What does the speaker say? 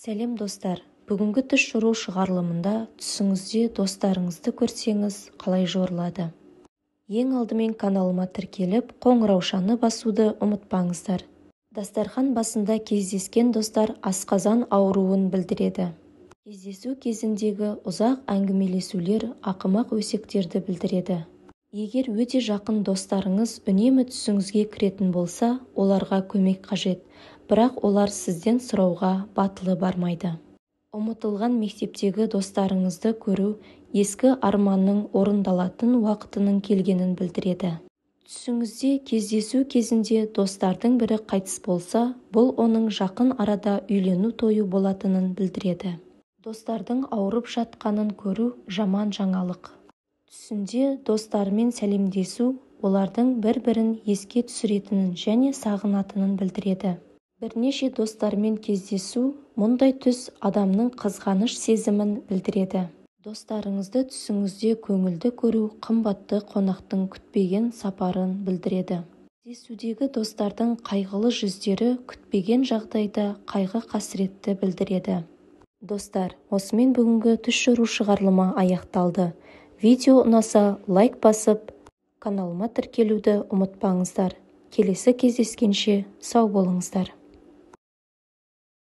Сәлем достар, бүгінгі түс шору шығарылымында түсіңізде достарыңызды көрсеңіз қалай жорылады? Ең алдымен каналыма тіркеліп, қоңыраушаны басуды ұмытпаңыздар. Дастархан басында кездескен достар асқазан ауруын білдіреді. Кездесу кезіндегі ұзақ әңгімелесулер ақымақ өсектерді білдіреді. Егер өте жақын достарыңыз үнемі түсіңізге кіретін болса, оларға көмек қажет, бірақ олар сізден сұрауға батылы бармайды. Ұмытылған мектептегі достарыңызды көру ескі арманның орындалатын уақытының келгенін білдіреді. Түсіңізде кездесу кезінде достардың бірі қайтыс болса, бұл оның жақын арада үйлену тойы болатынын білдіреді. Достардың ауырып жатқанын көру жаман жаңалық. Түсінде достарымен сәлемдесу олардың бір-бірін еске түсіретінін және сағынатынын білдіреді. Бірнеше достармен кездесу мұндай түс адамның қызғаныш сезімін білдіреді. Достарыңызды түсіңізде көңілді көру қымбатты қонақтың күтпеген сапарын білдіреді. Кездесудегі достардың қайғылы жүздері күтпеген жағдайда қайғы-қасіретті білдіреді. Достар, осымен бүгінгі түс шору шығарылымы аяқталды. Видео ұнаса лайк басып, каналыма тіркелуді ұмытпаңыздар. Келесі кездескенше сау болыңыздар.